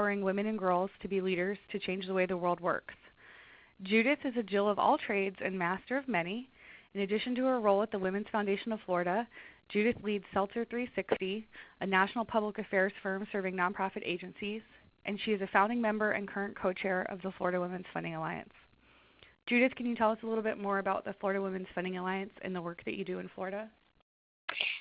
empowering women and girls to be leaders to change the way the world works. Judith is a Jill of all trades and master of many. In addition to her role at the Women's Foundation of Florida, Judith leads Selzer 360, a national public affairs firm serving nonprofit agencies, and she is a founding member and current co-chair of the Florida Women's Funding Alliance. Judith, can you tell us a little bit more about the Florida Women's Funding Alliance and the work that you do in Florida?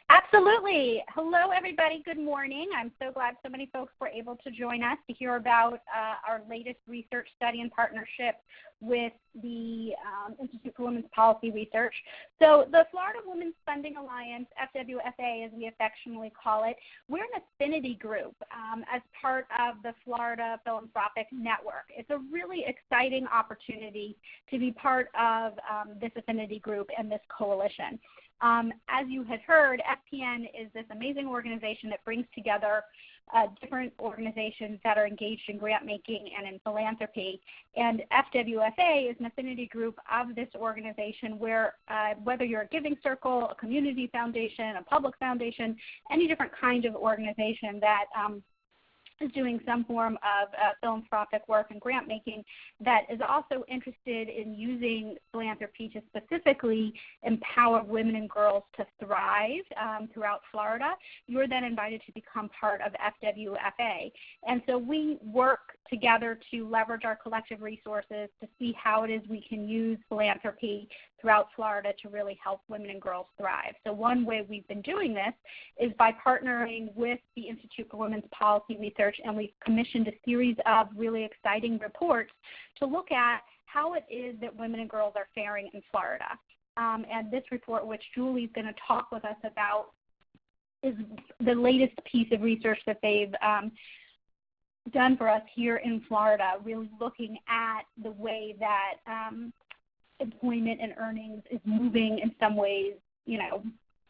Absolutely. Hello, everybody. Good morning. I'm so glad so many folks were able to join us to hear about our latest research study in partnership with the Institute for Women's Policy Research. So the Florida Women's Funding Alliance, FWFA as we affectionately call it, we're an affinity group as part of the Florida Philanthropic Network. It's a really exciting opportunity to be part of this affinity group and this coalition. As you had heard, FPN is this amazing organization that brings together different organizations that are engaged in grant making and in philanthropy. And FWFA is an affinity group of this organization where whether you're a giving circle, a community foundation, a public foundation, any different kind of organization that is doing some form of philanthropic work and grant making that is also interested in using philanthropy to specifically empower women and girls to thrive throughout Florida, you're then invited to become part of FWFA. And so we work together to leverage our collective resources to see how it is we can use philanthropy throughout Florida to really help women and girls thrive. So one way we've been doing this is by partnering with the Institute for Women's Policy Research, and we've commissioned a series of really exciting reports to look at how it is that women and girls are faring in Florida. And this report, which Julie's going to talk with us about, is the latest piece of research that they've done for us here in Florida, really looking at the way that employment and earnings is moving in some ways,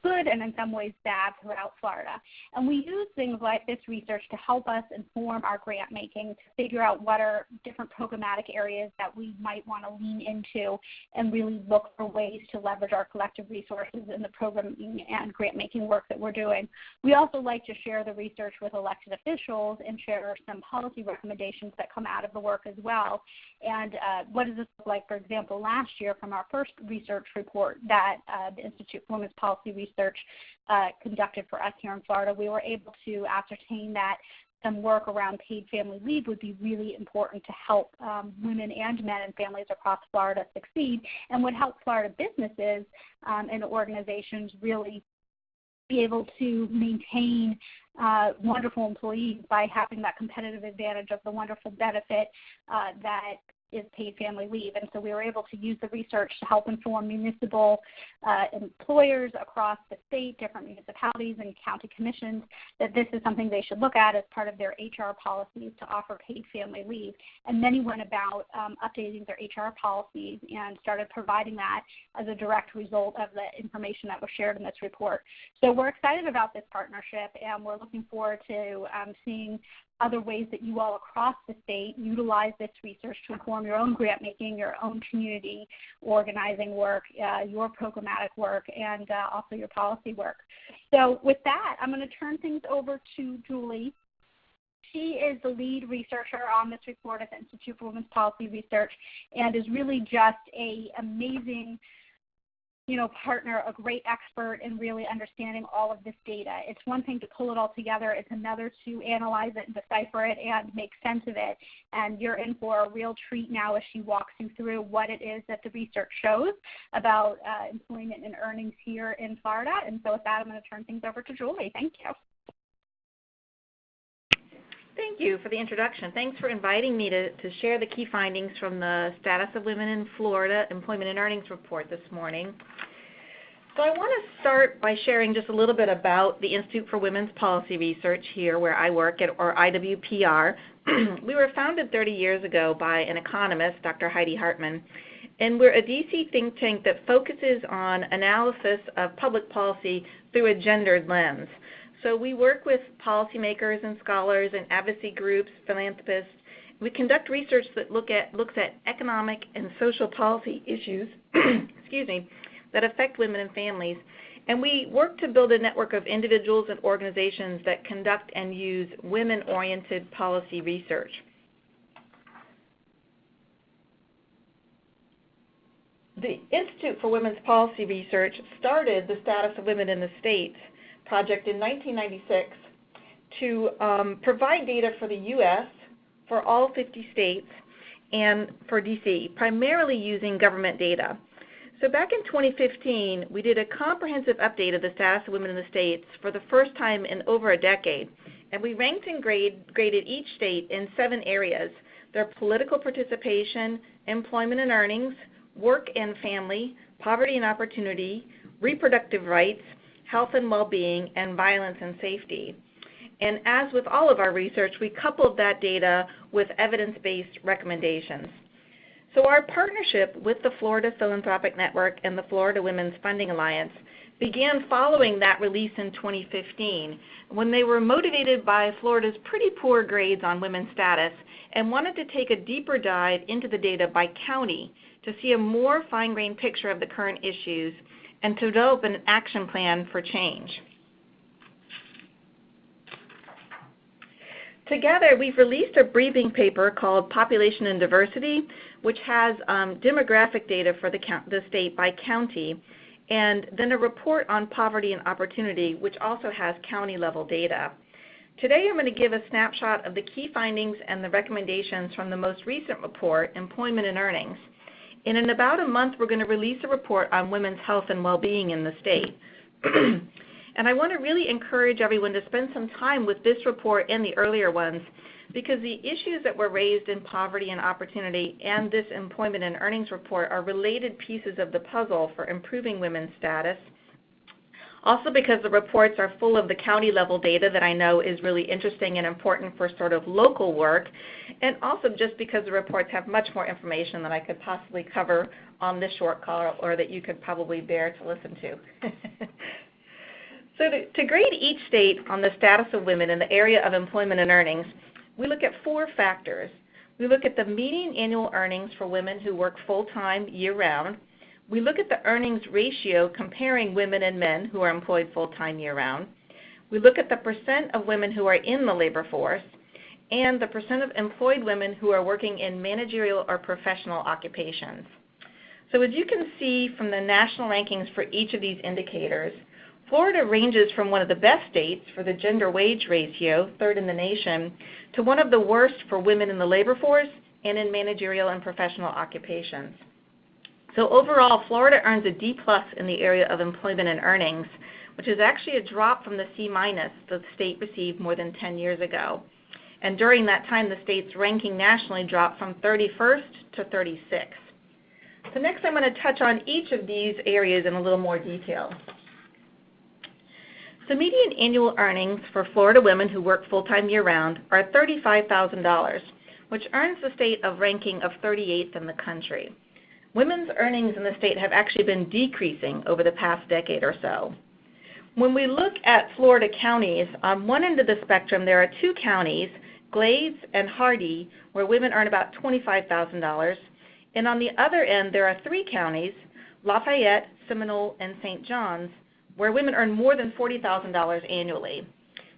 good and in some ways bad throughout Florida. And we use things like this research to help us inform our grant making, to figure out what are different programmatic areas that we might want to lean into and really look for ways to leverage our collective resources in the programming and grant making work that we're doing. We also like to share the research with elected officials and share some policy recommendations that come out of the work as well. And what does this look like, for example, last year from our first research report that the Institute for Women's Policy Research conducted for us here in Florida, we were able to ascertain that some work around paid family leave would be really important to help women and men and families across Florida succeed, and would help Florida businesses and organizations really be able to maintain wonderful employees by having that competitive advantage of the wonderful benefit that is paid family leave. And so we were able to use the research to help inform municipal employers across the state, different municipalities and county commissions, that this is something they should look at as part of their HR policies to offer paid family leave. And many went about updating their HR policies and started providing that as a direct result of the information that was shared in this report. So we're excited about this partnership, and we're looking forward to seeing other ways that you all across the state utilize this research to inform your own grant making, your own community organizing work, your programmatic work, and also your policy work. So with that, I'm going to turn things over to Julie. She is the lead researcher on this report at the Institute for Women's Policy Research and is really just an amazing partner, a great expert in really understanding all of this data. It's one thing to pull it all together. It's another to analyze it and decipher it and make sense of it. And you're in for a real treat now as she walks you through what it is that the research shows about employment and earnings here in Florida. And so with that, I'm going to turn things over to Julie. Thank you. Thank you for the introduction. Thanks for inviting me to share the key findings from the Status of Women in Florida Employment and Earnings Report this morning. So I want to start by sharing just a little bit about the Institute for Women's Policy Research here where I work at, or IWPR. We were founded 30 years ago by an economist, Dr. Heidi Hartman, and we're a DC think tank that focuses on analysis of public policy through a gendered lens. So we work with policymakers and scholars and advocacy groups, philanthropists. We conduct research that looks at economic and social policy issues excuse me, that affect women and families. And we work to build a network of individuals and organizations that conduct and use women-oriented policy research. The Institute for Women's Policy Research started the Status of Women in the States project in 1996 to provide data for the U.S., for all 50 states, and for D.C., primarily using government data. So back in 2015, we did a comprehensive update of the status of women in the states for the first time in over a decade. And we ranked and graded each state in 7 areas: their political participation, employment and earnings, work and family, poverty and opportunity, reproductive rights, health and well-being, and violence and safety. And as with all of our research, we coupled that data with evidence-based recommendations. So our partnership with the Florida Philanthropic Network and the Florida Women's Funding Alliance began following that release in 2015, when they were motivated by Florida's pretty poor grades on women's status and wanted to take a deeper dive into the data by county to see a more fine-grained picture of the current issues and to develop an action plan for change. Together, we've released a briefing paper called Population and Diversity, which has demographic data for the state by county, and then a report on poverty and opportunity, which also has county-level data. Today, I'm going to give a snapshot of the key findings and the recommendations from the most recent report, Employment and Earnings. And in about a month, we're going to release a report on women's health and well-being in the state. And I want to really encourage everyone to spend some time with this report and the earlier ones, because the issues that were raised in poverty and opportunity and this employment and earnings report are related pieces of the puzzle for improving women's status. Also because the reports are full of the county level data that I know is really interesting and important for sort of local work, and also just because the reports have much more information than I could possibly cover on this short call or that you could probably bear to listen to. So to grade each state on the status of women in the area of employment and earnings, we look at 4 factors. We look at the median annual earnings for women who work full-time year-round. We look at the earnings ratio comparing women and men who are employed full-time year-round. We look at the percent of women who are in the labor force and the percent of employed women who are working in managerial or professional occupations. So as you can see from the national rankings for each of these indicators, Florida ranges from one of the best states for the gender wage ratio, 3rd in the nation, to one of the worst for women in the labor force and in managerial and professional occupations. So overall, Florida earns a D+ in the area of employment and earnings, which is actually a drop from the C- the state received more than 10 years ago. And during that time, the state's ranking nationally dropped from 31st to 36th. So next I'm going to touch on each of these areas in a little more detail. So median annual earnings for Florida women who work full-time year-round are $35,000, which earns the state a ranking of 38th in the country. Women's earnings in the state have actually been decreasing over the past decade or so. When we look at Florida counties, on one end of the spectrum there are 2 counties, Glades and Hardee, where women earn about $25,000, and on the other end there are 3 counties, Lafayette, Seminole, and St. John's, where women earn more than $40,000 annually.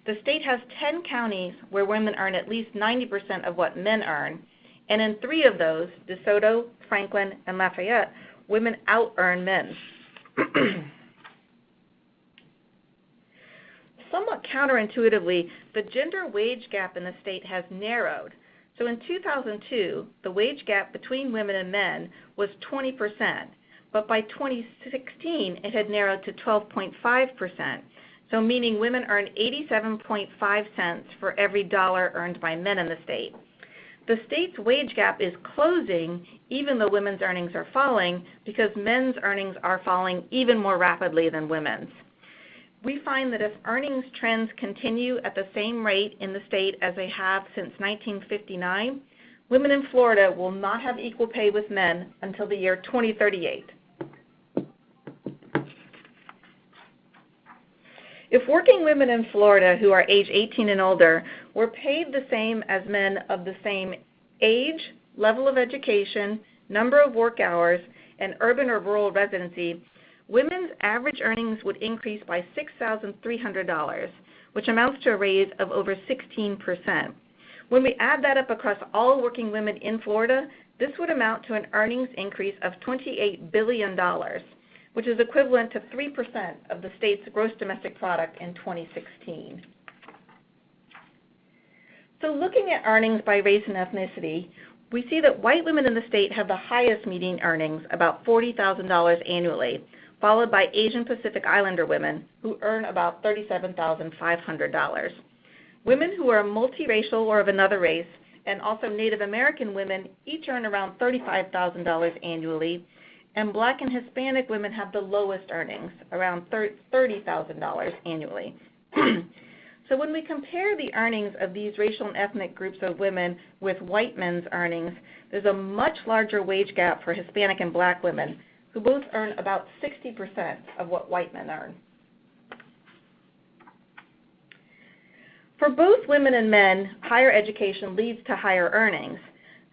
The state has 10 counties where women earn at least 90% of what men earn, and in 3 of those, DeSoto, Franklin, and Lafayette, women out-earn men. Somewhat counterintuitively, the gender wage gap in the state has narrowed. So in 2002, the wage gap between women and men was 20%. But by 2016, it had narrowed to 12.5%, so meaning women earn 87.5 cents for every dollar earned by men in the state. The state's wage gap is closing even though women's earnings are falling because men's earnings are falling even more rapidly than women's. We find that if earnings trends continue at the same rate in the state as they have since 1959, women in Florida will not have equal pay with men until the year 2038. If working women in Florida who are age 18 and older were paid the same as men of the same age, level of education, number of work hours, and urban or rural residency, women's average earnings would increase by $6,300, which amounts to a raise of over 16%. When we add that up across all working women in Florida, this would amount to an earnings increase of $28 billion, which is equivalent to 3% of the state's gross domestic product in 2016. So looking at earnings by race and ethnicity, we see that white women in the state have the highest median earnings, about $40,000 annually, followed by Asian Pacific Islander women, who earn about $37,500. Women who are multiracial or of another race, and also Native American women, each earn around $35,000 annually, and Black and Hispanic women have the lowest earnings, around $30,000 annually. So when we compare the earnings of these racial and ethnic groups of women with white men's earnings, there's a much larger wage gap for Hispanic and Black women, who both earn about 60% of what white men earn. For both women and men, higher education leads to higher earnings.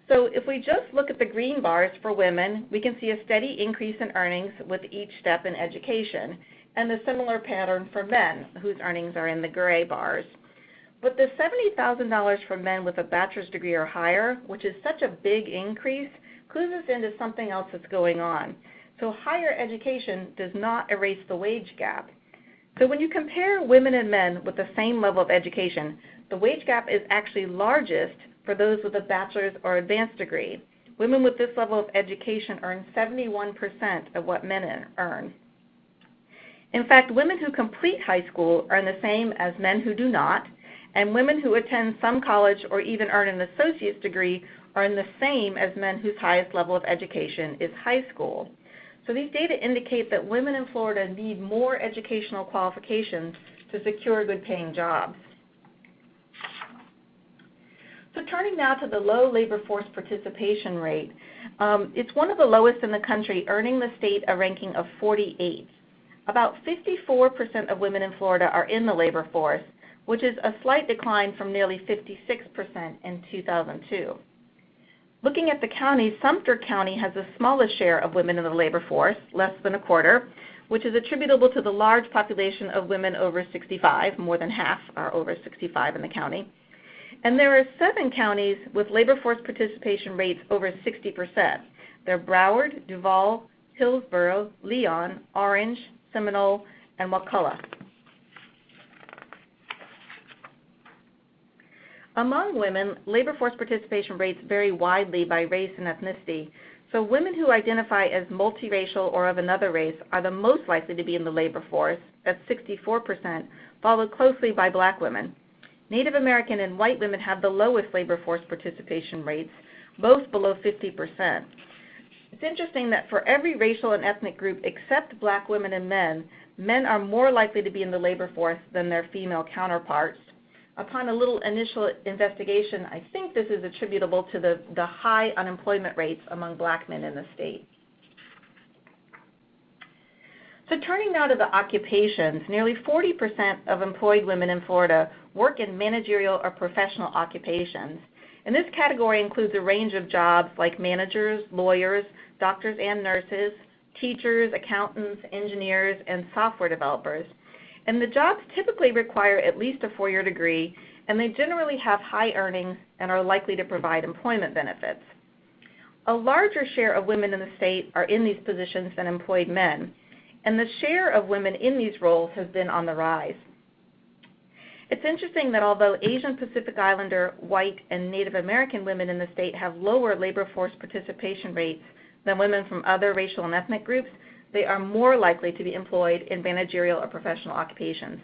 So if we just look at the green bars for women, we can see a steady increase in earnings with each step in education, and a similar pattern for men, whose earnings are in the gray bars. But the $70,000 for men with a bachelor's degree or higher, which is such a big increase, clues us into something else that's going on. So higher education does not erase the wage gap. So when you compare women and men with the same level of education, the wage gap is actually largest for those with a bachelor's or advanced degree. Women with this level of education earn 71% of what men earn. In fact, women who complete high school earn the same as men who do not, and women who attend some college or even earn an associate's degree earn the same as men whose highest level of education is high school. So these data indicate that women in Florida need more educational qualifications to secure good-paying jobs. So turning now to the low labor force participation rate, it's one of the lowest in the country, earning the state a ranking of 48. About 54% of women in Florida are in the labor force, which is a slight decline from nearly 56% in 2002. Looking at the counties, Sumter County has the smallest share of women in the labor force, less than a quarter, which is attributable to the large population of women over 65. More than half are over 65 in the county. And there are 7 counties with labor force participation rates over 60%. They're Broward, Duval, Hillsborough, Leon, Orange, Seminole, and Wakulla. Among women, labor force participation rates vary widely by race and ethnicity. So women who identify as multiracial or of another race are the most likely to be in the labor force at 64%, followed closely by Black women. Native American and white women have the lowest labor force participation rates, both below 50%. It's interesting that for every racial and ethnic group except Black women and men, men are more likely to be in the labor force than their female counterparts. Upon a little initial investigation, I think this is attributable to the high unemployment rates among Black men in the state. So turning now to the occupations, nearly 40% of employed women in Florida work in managerial or professional occupations. And this category includes a range of jobs like managers, lawyers, doctors and nurses, teachers, accountants, engineers, and software developers. And the jobs typically require at least a 4-year degree, and they generally have high earnings and are likely to provide employment benefits. A larger share of women in the state are in these positions than employed men, and the share of women in these roles has been on the rise. It's interesting that although Asian Pacific Islander, white, and Native American women in the state have lower labor force participation rates than women from other racial and ethnic groups, they are more likely to be employed in managerial or professional occupations.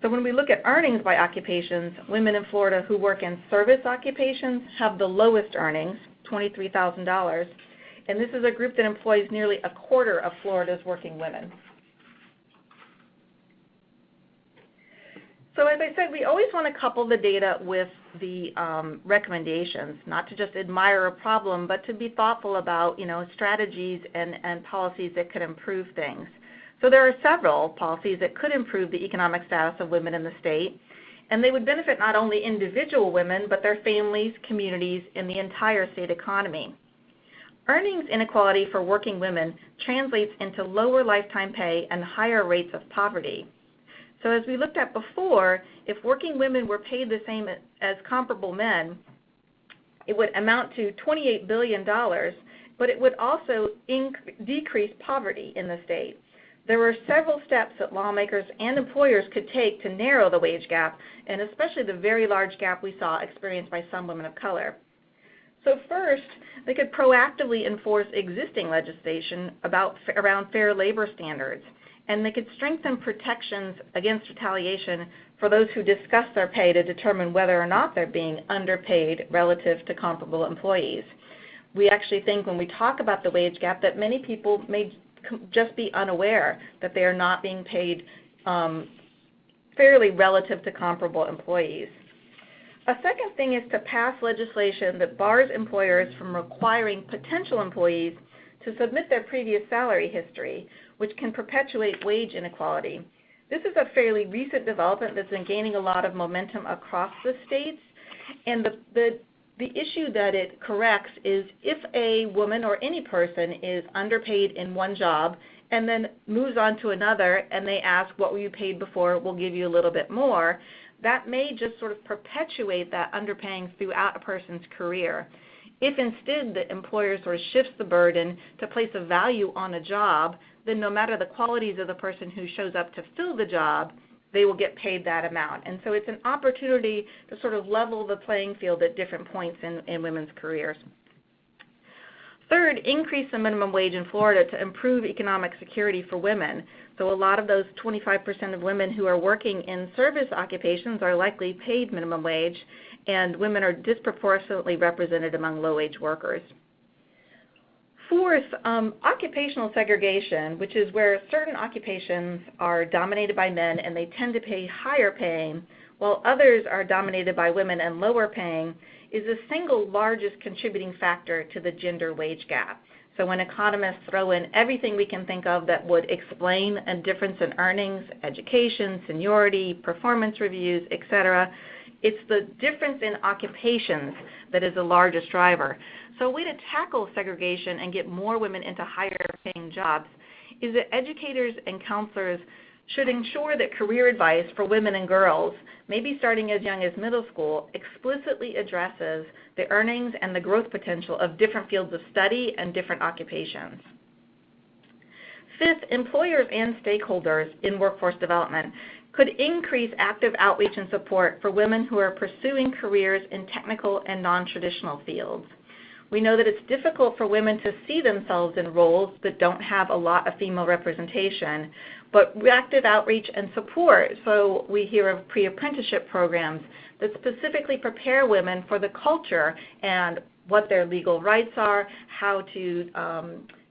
So when we look at earnings by occupations, women in Florida who work in service occupations have the lowest earnings, $23,000, and this is a group that employs nearly a quarter of Florida's working women. So as I said, we always want to couple the data with the recommendations, not to just admire a problem, but to be thoughtful about, strategies and policies that could improve things. So there are several policies that could improve the economic status of women in the state, and they would benefit not only individual women, but their families, communities, and the entire state economy. Earnings inequality for working women translates into lower lifetime pay and higher rates of poverty. So as we looked at before, if working women were paid the same as comparable men, it would amount to $28 billion, but it would also decrease poverty in the state. There were several steps that lawmakers and employers could take to narrow the wage gap, and especially the very large gap we saw experienced by some women of color. So first, they could proactively enforce existing legislation around fair labor standards, and they could strengthen protections against retaliation for those who discuss their pay to determine whether or not they're being underpaid relative to comparable employees. We actually think when we talk about the wage gap that many people may just be unaware that they are not being paid fairly relative to comparable employees. A second thing is to pass legislation that bars employers from requiring potential employees to submit their previous salary history, which can perpetuate wage inequality. This is a fairly recent development that's been gaining a lot of momentum across the states, and the issue that it corrects is if a woman or any person is underpaid in one job and then moves on to another and they ask, what were you paid before, we'll give you a little bit more, that may just sort of perpetuate that underpaying throughout a person's career. If instead the employer sort of shifts the burden to place a value on a job, then no matter the qualities of the person who shows up to fill the job, they will get paid that amount. And so it's an opportunity to sort of level the playing field at different points in women's careers. Third, increase the minimum wage in Florida to improve economic security for women. So a lot of those 25% of women who are working in service occupations are likely paid minimum wage, and women are disproportionately represented among low-wage workers. Fourth, occupational segregation, which is where certain occupations are dominated by men and they tend to pay higher paying, while others are dominated by women and lower paying, is the single largest contributing factor to the gender wage gap. So when economists throw in everything we can think of that would explain a difference in earnings, education, seniority, performance reviews, etc., it's the difference in occupations that is the largest driver. So a way to tackle segregation and get more women into higher paying jobs is that educators and counselors should ensure that career advice for women and girls, maybe starting as young as middle school, explicitly addresses the earnings and the growth potential of different fields of study and different occupations. Fifth, employers and stakeholders in workforce development could increase active outreach and support for women who are pursuing careers in technical and non-traditional fields. We know that it's difficult for women to see themselves in roles that don't have a lot of female representation, but active outreach and support, so we hear of pre-apprenticeship programs that specifically prepare women for the culture and what their legal rights are, how to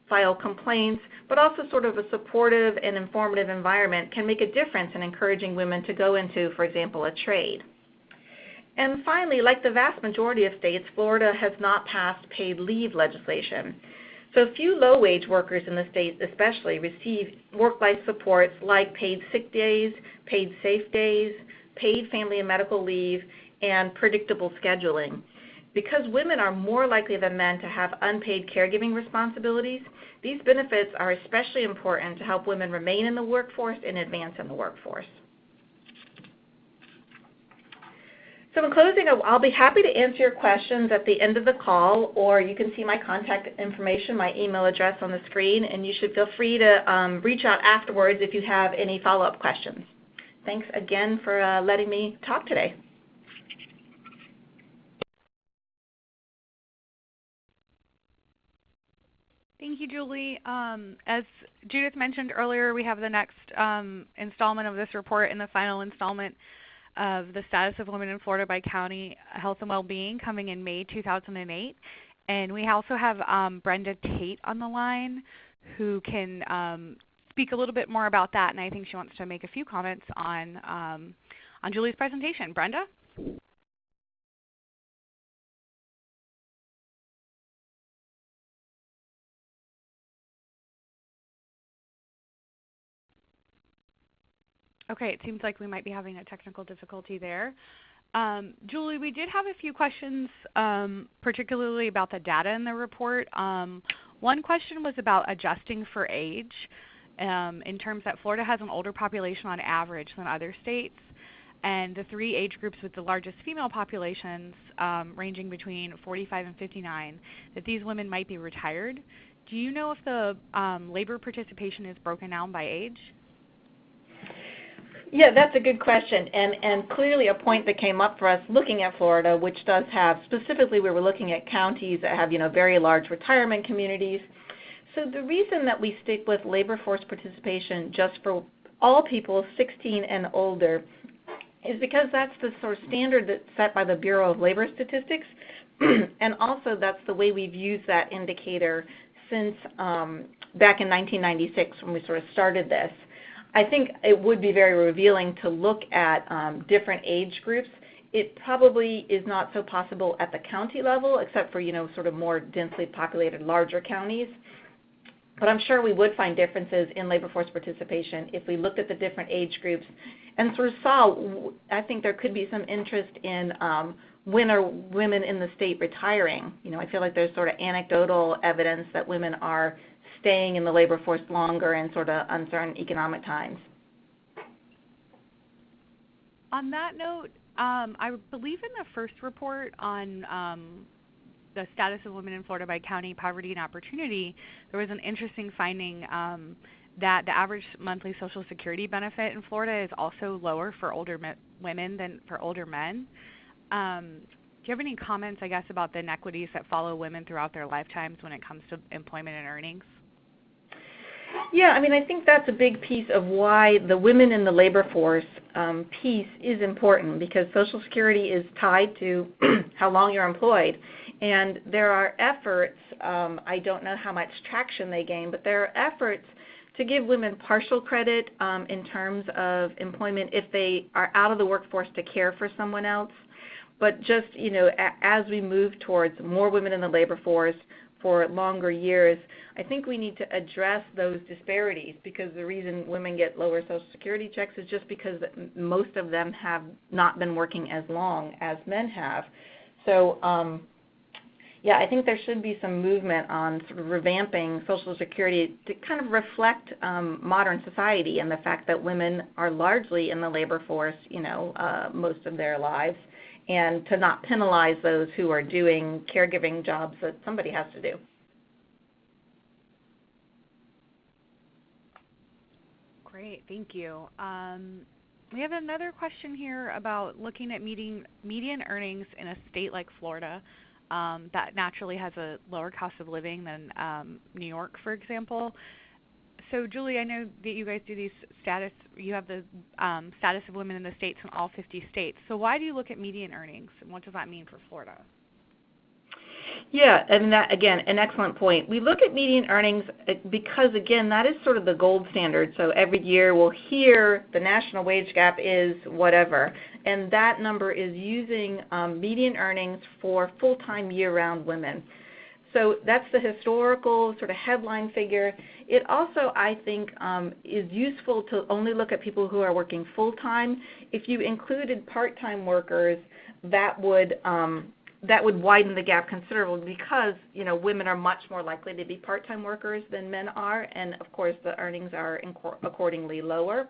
file complaints, but also sort of a supportive and informative environment can make a difference in encouraging women to go into, for example, a trade. And finally, like the vast majority of states, Florida has not passed paid leave legislation. So few low-wage workers in the state especially receive work-life supports like paid sick days, paid safe days, paid family and medical leave, and predictable scheduling. Because women are more likely than men to have unpaid caregiving responsibilities, these benefits are especially important to help women remain in the workforce and advance in the workforce. So in closing, I'll be happy to answer your questions at the end of the call, or you can see my contact information, my email address on the screen, and you should feel free to reach out afterwards if you have any follow-up questions. Thanks again for letting me talk today. Thank you, Julie. As Judith mentioned earlier, we have the next installment of this report and the final installment of the status of women in Florida by county health and well-being coming in May 2008. And we also have Brenda Tate on the line who can speak a little bit more about that, and I think she wants to make a few comments on Julie's presentation. Brenda? Okay, it seems like we might be having a technical difficulty there. Julie, we did have a few questions, particularly about the data in the report. One question was about adjusting for age, in terms that Florida has an older population on average than other states, and the three age groups with the largest female populations, ranging between 45 and 59, that these women might be retired. Do you know if the labor participation is broken down by age? Yeah, that's a good question, and clearly a point that came up for us looking at Florida, which does have, specifically we were looking at counties that have, very large retirement communities. So the reason that we stick with labor force participation just for all people 16 and older is because that's the sort of standard that's set by the Bureau of Labor Statistics, and also that's the way we've used that indicator since back in 1996 when we sort of started this. I think it would be very revealing to look at different age groups. It probably is not so possible at the county level, except for, sort of more densely populated larger counties. But I'm sure we would find differences in labor force participation if we looked at the different age groups and sort of saw, I think there could be some interest in when are women in the state retiring. I feel like there's sort of anecdotal evidence that women are staying in the labor force longer in sort of uncertain economic times. On that note, I believe in the first report on the status of women in Florida by county, poverty, and opportunity, there was an interesting finding that the average monthly Social Security benefit in Florida is also lower for older women than for older men. Do you have any comments, I guess, about the inequities that follow women throughout their lifetimes when it comes to employment and earnings? Yeah, I think that's a big piece of why the women in the labor force piece is important, because Social Security is tied to how long you're employed. And there are efforts, I don't know how much traction they gain, but there are efforts to give women partial credit in terms of employment if they are out of the workforce to care for someone else. But just, as we move towards more women in the labor force for longer years, I think we need to address those disparities, because the reason women get lower Social Security checks is just because most of them have not been working as long as men have. So, yeah, I think there should be some movement on sort of revamping Social Security to kind of reflect modern society and the fact that women are largely in the labor force, most of their lives, and to not penalize those who are doing caregiving jobs that somebody has to do. Great, thank you. We have another question here about looking at median earnings in a state like Florida that naturally has a lower cost of living than New York, for example. So, Julie, I know that you guys do these you have the status of women in the states in all 50 states. So why do you look at median earnings, and what does that mean for Florida? Yeah, and that, again, an excellent point. We look at median earnings because, again, that is sort of the gold standard. So every year we'll hear the national wage gap is whatever, and that number is using median earnings for full-time year-round women. So that's the historical sort of headline figure. It also, I think, is useful to only look at people who are working full-time. If you included part-time workers, that would widen the gap considerably, because women are much more likely to be part-time workers than men are, and of course the earnings are accordingly lower.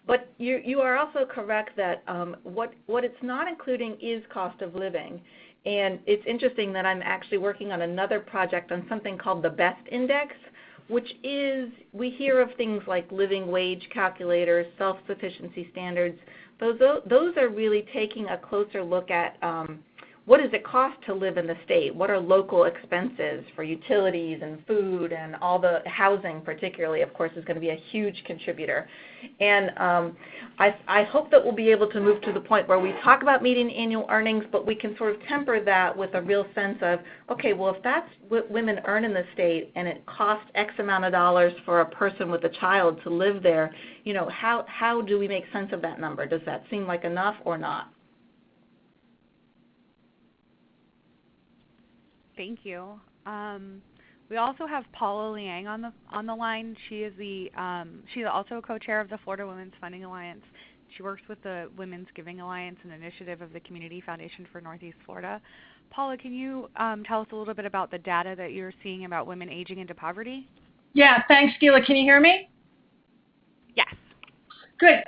But you are also correct that what it's not including is cost of living. And it's interesting that I'm actually working on another project on something called the BEST Index, which is, we hear of things like living wage calculators, self-sufficiency standards. Those are really taking a closer look at what does it cost to live in the state? What are local expenses for utilities and food, and all the housing particularly, of course, is going to be a huge contributor. And I hope that we'll be able to move to the point where we talk about median annual earnings, but we can sort of temper that with a real sense of, okay, well, if that's what women earn in the state and it costs X amount of dollars for a person with a child to live there, how do we make sense of that number? Does that seem like enough or not? Thank you. We also have Paula Liang on the line. She is she's also a co-chair of the Florida Women's Funding Alliance. She works with the Women's Giving Alliance, an initiative of the Community Foundation for Northeast Florida. Paula, can you tell us a little bit about the data that you're seeing about women aging into poverty? Yeah, thanks, Gila. Can you hear me? Yes. Good.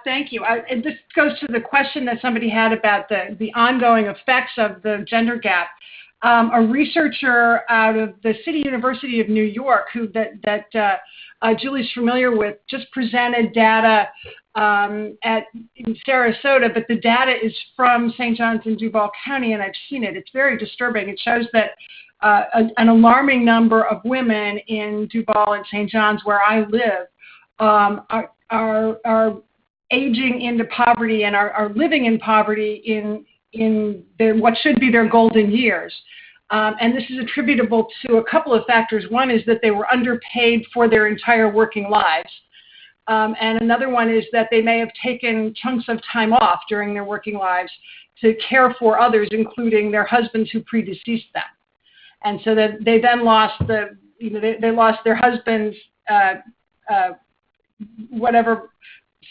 Thank you. And this goes to the question that somebody had about the ongoing effects of the gender gap. A researcher out of the City University of New York, that Julie's familiar with, just presented data in Sarasota, but the data is from St. John's and Duval County, and I've seen it. It's very disturbing. It shows that an alarming number of women in Duval and St. John's, where I live, are aging into poverty and are living in poverty in their, what should be their golden years. And this is attributable to a couple of factors. One is that they were underpaid for their entire working lives. And another one is that they may have taken chunks of time off during their working lives to care for others, including their husbands who predeceased them. And so that they then lost they lost their husband's whatever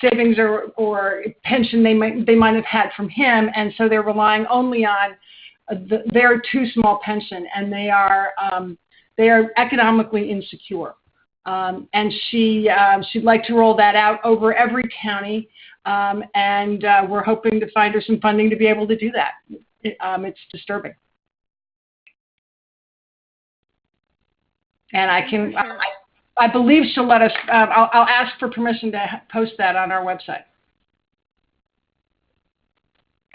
savings or pension they might have had from him, and so they're relying only on their too small pension, and they are economically insecure. And she'd like to roll that out over every county, and we're hoping to find her some funding to be able to do that. It's disturbing. And I believe she'll let us, I'll ask for permission to post that on our website.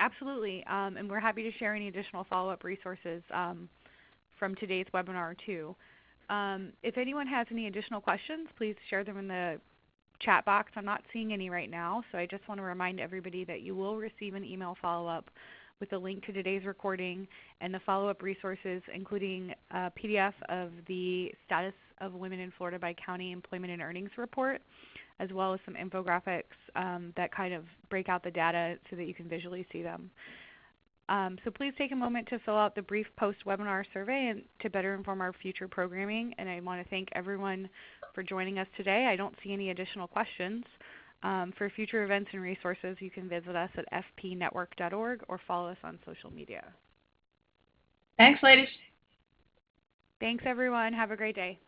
Absolutely, and we're happy to share any additional follow-up resources from today's webinar too. If anyone has any additional questions, please share them in the chat box. I'm not seeing any right now, so I just want to remind everybody that you will receive an email follow-up with a link to today's recording and the follow-up resources, including a PDF of the Status of Women in Florida by County Employment and Earnings Report, as well as some infographics that kind of break out the data so that you can visually see them. So please take a moment to fill out the brief post-webinar survey and to better inform our future programming. And I want to thank everyone for joining us today. I don't see any additional questions. For future events and resources, you can visit us at fpnetwork.org or follow us on social media. Thanks, ladies. Thanks, everyone. Have a great day.